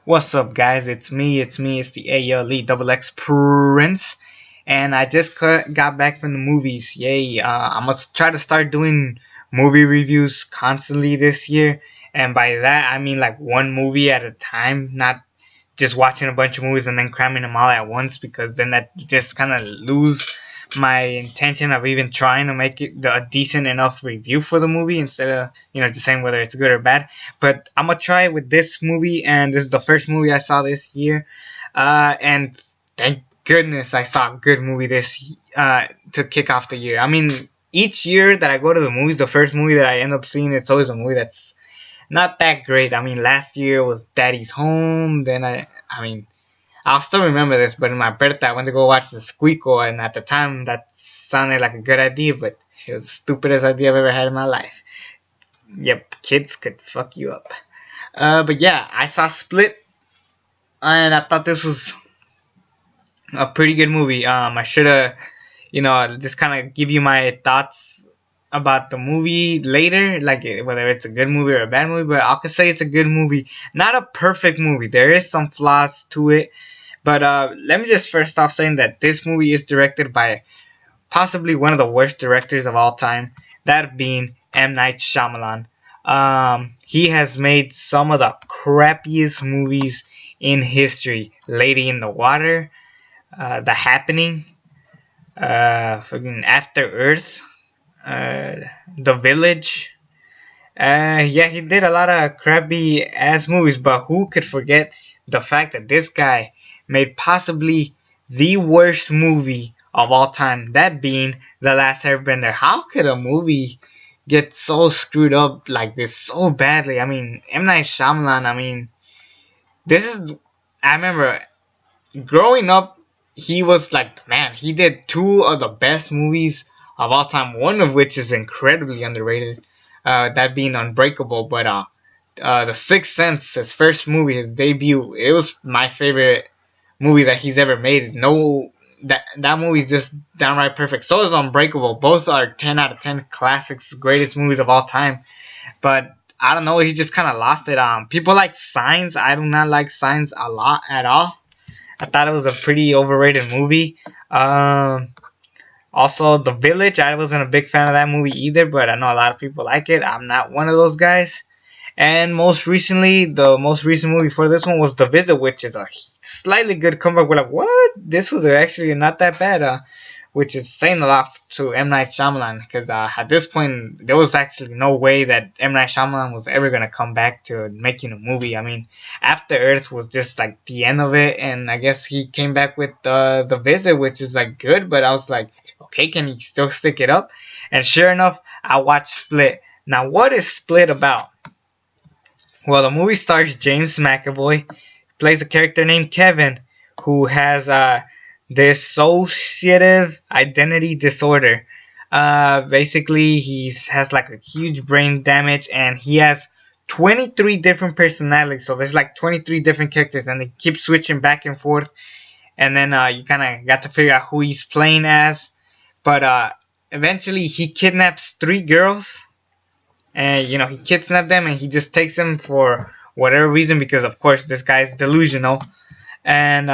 What's up, guys? It's the ALE Double X Prince, and I just got back from the movies. Yay! I'm gonna try to start doing movie reviews constantly this year, and by that I mean like one movie at a time, not just watching a bunch of movies and then cramming them all at once, because then that just kind of lose my intention of even trying to make it a decent enough review for the movie instead of just saying whether it's good or bad. But I'm gonna try it with this movie, and this is the first movie I saw this year, and thank goodness I saw a good movie this to kick off the year. I mean, each year that I go to the movies, the first movie that I end up seeing, it's always a movie that's not that great. I mean, last year was Daddy's Home. Then I mean, I'll still remember this. But in my birthday, I went to go watch the Squeakle, and at the time, that sounded like a good idea, but it was the stupidest idea I've ever had in my life. Yep, kids could fuck you up. But yeah, I saw Split, and I thought this was a pretty good movie. I should have, just kind of give you my thoughts about the movie later, like whether it's a good movie or a bad movie, but I could say it's a good movie. Not a perfect movie. There is some flaws to it. But let me just first off saying that this movie is directed by possibly one of the worst directors of all time, that being M. Night Shyamalan. He has made some of the crappiest movies in history. Lady in the Water, The Happening, fucking After Earth, The Village. Yeah, he did a lot of crappy ass movies, but who could forget the fact that this guy made possibly the worst movie of all time, that being The Last Airbender. How could a movie get so screwed up like this so badly? I mean, M. Night Shyamalan, I mean, I remember growing up, he was like the man. He did two of the best movies of all time, one of which is incredibly underrated, that being Unbreakable. But The Sixth Sense, his first movie, his debut, it was my favorite movie that he's ever made. No, that movie's just downright perfect. So is Unbreakable. Both are 10 out of 10 classics, greatest movies of all time. But I don't know, he just kind of lost it. People like Signs. I do not like Signs a lot at all. I thought it was a pretty overrated movie. Also, The Village. I wasn't a big fan of that movie either, but I know a lot of people like it. I'm not one of those guys. And most recently, the most recent movie for this one was The Visit, which is a slightly good comeback. We're like, what? This was actually not that bad, which is saying a lot to M. Night Shyamalan, because at this point, there was actually no way that M. Night Shyamalan was ever going to come back to making a movie. I mean, After Earth was just like the end of it, and I guess he came back with The Visit, which is like good, but I was like, okay, can he still stick it up? And sure enough, I watched Split. Now, what is Split about? Well, the movie stars James McAvoy, plays a character named Kevin, who has dissociative identity disorder. Basically, he has like a huge brain damage, and he has 23 different personalities. So there's like 23 different characters, and they keep switching back and forth. And then you kind of got to figure out who he's playing as. But eventually, he kidnaps 3 girls. And, he kidnapped them, and he just takes them for whatever reason, because, of course, this guy's delusional. And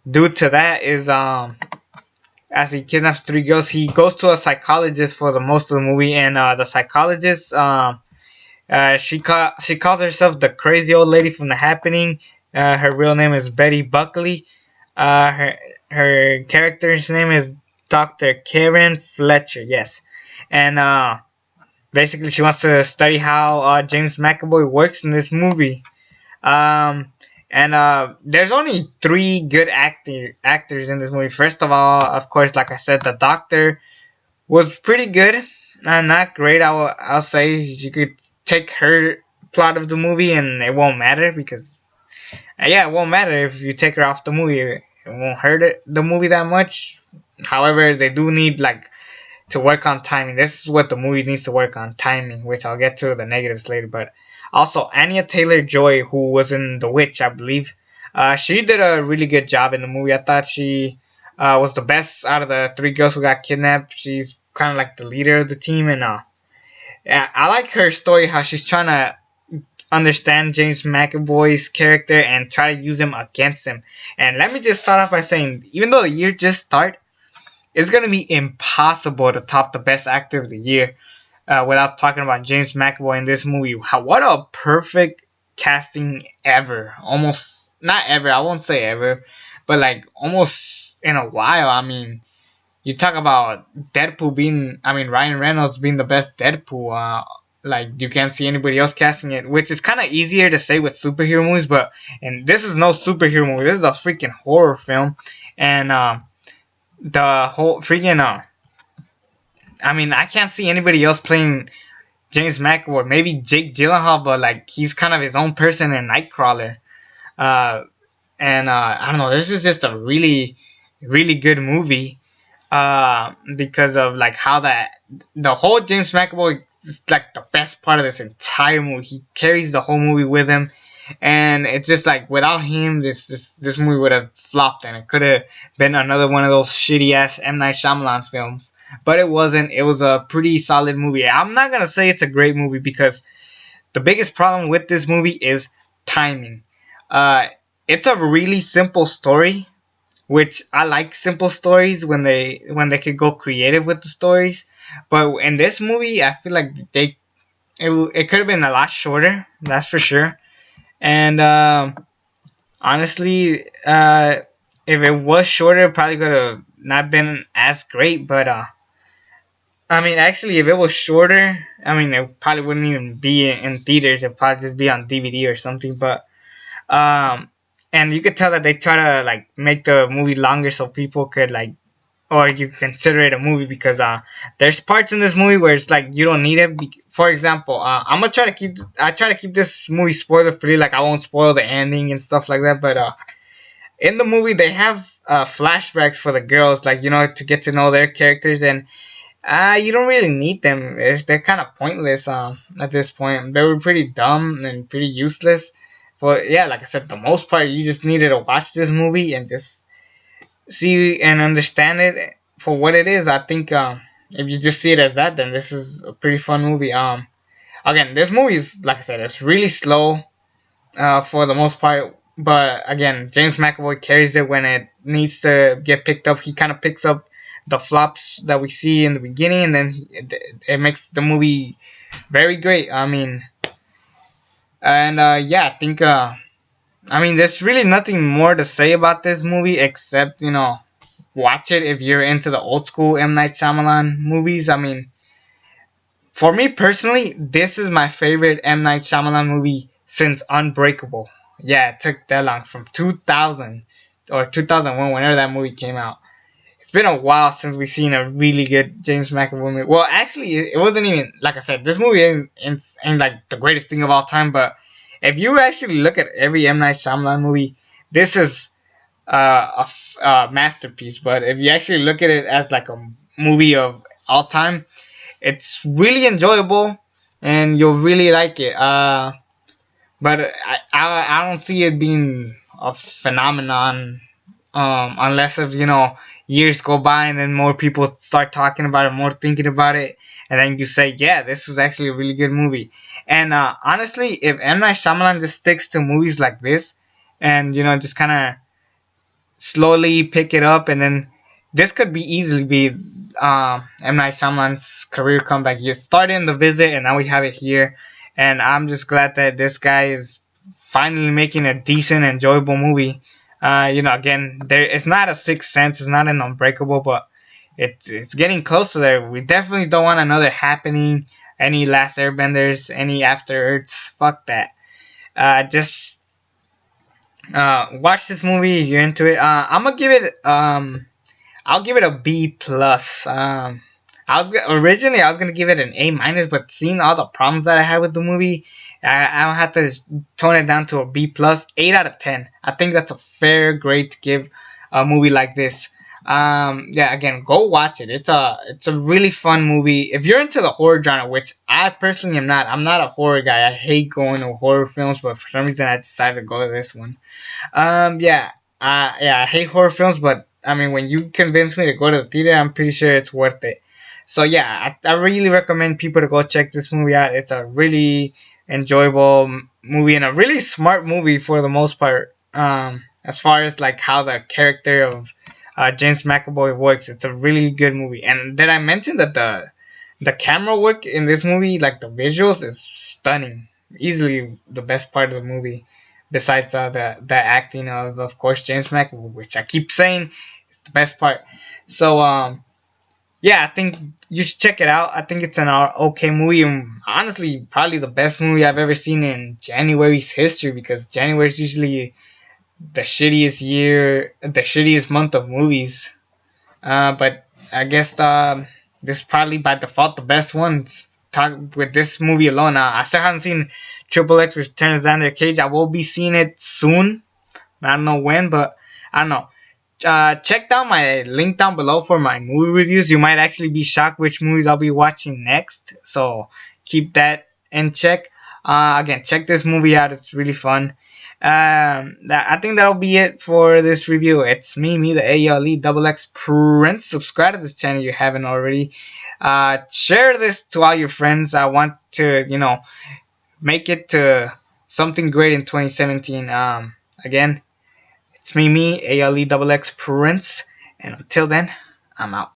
due to that is, as he kidnaps 3 girls, he goes to a psychologist for the most of the movie. And the psychologist, she calls herself the crazy old lady from The Happening. Her real name is Betty Buckley. Her character's name is Dr. Karen Fletcher, yes. And, basically, she wants to study how James McAvoy works in this movie. And there's only 3 good actors in this movie. First of all, of course, like I said, the doctor was pretty good. Not great, I'll say. You could take her plot of the movie and it won't matter, because, it won't matter if you take her off the movie. It won't hurt the movie that much. However, they do need, to work on timing. This is what the movie needs to work on, timing, which I'll get to the negatives later. But also, Anya Taylor-Joy, who was in The Witch, I believe, she did a really good job in the movie. I thought she was the best out of the 3 girls who got kidnapped. She's kind of like the leader of the team, and I like her story, how she's trying to understand James McAvoy's character and try to use him against him. And let me just start off by saying, even though the year just started, it's gonna be impossible to top the Best Actor of the Year without talking about James McAvoy in this movie. What a perfect casting ever! Almost not ever. I won't say ever, but like almost in a while. I mean, you talk about Deadpool being, I mean, Ryan Reynolds being the best Deadpool. Like you can't see anybody else casting it, which is kind of easier to say with superhero movies. But and this is no superhero movie. This is a freaking horror film, and the whole freaking I mean, I can't see anybody else playing James McAvoy. Maybe Jake Gyllenhaal, but like he's kind of his own person in Nightcrawler. Uh, and I don't know. This is just a really, really good movie. Because of like how the whole James McAvoy is like the best part of this entire movie. He carries the whole movie with him, and it's just like without him, this movie would have flopped, and it could have been another one of those shitty ass M Night Shyamalan films. But it wasn't. It was a pretty solid movie. I'm not gonna say it's a great movie because the biggest problem with this movie is timing. It's a really simple story, which I like simple stories when they could go creative with the stories. But in this movie, I feel like it could have been a lot shorter. That's for sure. And honestly, if it was shorter, it probably could have not been as great. But I mean, actually, if it was shorter, I mean, it probably wouldn't even be in theaters. It'd probably just be on DVD or something. But and you could tell that they try to like make the movie longer so people could like, or you consider it a movie because there's parts in this movie where it's like you don't need it. For example, I'm gonna try to keep this movie spoiler free. Like I won't spoil the ending and stuff like that. But in the movie they have flashbacks for the girls, like to get to know their characters, and you don't really need them. They're kind of pointless at this point. They were pretty dumb and pretty useless. But yeah, like I said, the most part you just needed to watch this movie and just see and understand it for what it is. I think if you just see it as that, then this is a pretty fun movie. Again, this movie is, like I said, it's really slow for the most part. But again, James McAvoy carries it when it needs to get picked up. He kind of picks up the flops that we see in the beginning, and then it makes the movie very great. I mean, and yeah, I think I mean, there's really nothing more to say about this movie except watch it if you're into the old school M Night Shyamalan movies. I mean, for me personally, this is my favorite M Night Shyamalan movie since Unbreakable. Yeah, it took that long, from 2000 or 2001, whenever that movie came out. It's been a while since we've seen a really good James McAvoy movie. Well, actually, it wasn't even, like I said, this movie ain't like the greatest thing of all time, but if you actually look at every M Night Shyamalan movie, this is a masterpiece. But if you actually look at it as like a movie of all time, it's really enjoyable and you'll really like it. But I don't see it being a phenomenon unless if years go by and then more people start talking about it, more thinking about it, and then you say, yeah, this was actually a really good movie. And honestly, if M Night Shyamalan just sticks to movies like this, and just kind of slowly pick it up, and then this could be easily be M Night Shyamalan's career comeback. You started in The Visit, and now we have it here, and I'm just glad that this guy is finally making a decent, enjoyable movie. Again, it's not a Sixth Sense, it's not an Unbreakable, but it's getting close to there. We definitely don't want another Happening, any Last Airbenders, any After Earths. Fuck that. Just watch this movie if you're into it. I'm gonna give it I'll give it a B plus. Originally I was gonna give it an A minus, but seeing all the problems that I had with the movie, I have to tone it down to a B plus. 8 out of 10. I think that's a fair grade to give a movie like this. Yeah, again, go watch it. It's a really fun movie. If you're into the horror genre, which I personally am not. I'm not a horror guy. I hate going to horror films, but for some reason I decided to go to this one. Yeah, I hate horror films, but I mean, when you convince me to go to the theater, I'm pretty sure it's worth it. So yeah, I really recommend people to go check this movie out. It's a really enjoyable movie and a really smart movie for the most part. As far as like how the character of James McAvoy works, it's a really good movie. And did I mention that the camera work in this movie, like the visuals, is stunning. Easily the best part of the movie, besides the acting of course James McAvoy, which I keep saying is the best part. So yeah, I think you should check it out. I think it's an okay movie, and honestly, probably the best movie I've ever seen in January's history, because January is usually the shittiest month of movies. But I guess this is probably by default the best ones. Talk with this movie alone. I still haven't seen Triple X Returns to Xander Cage. I will be seeing it soon. I don't know when, but I don't know. Check down my link down below for my movie reviews. You might actually be shocked which movies I'll be watching next. So keep that in check. Again, check this movie out. It's really fun. I think that'll be it for this review. It's me, the ALE Double X Prince. Subscribe to this channel if you haven't already. Share this to all your friends. I want to, make it to something great in 2017. Again, it's me, ALE Double X Prince. And until then, I'm out.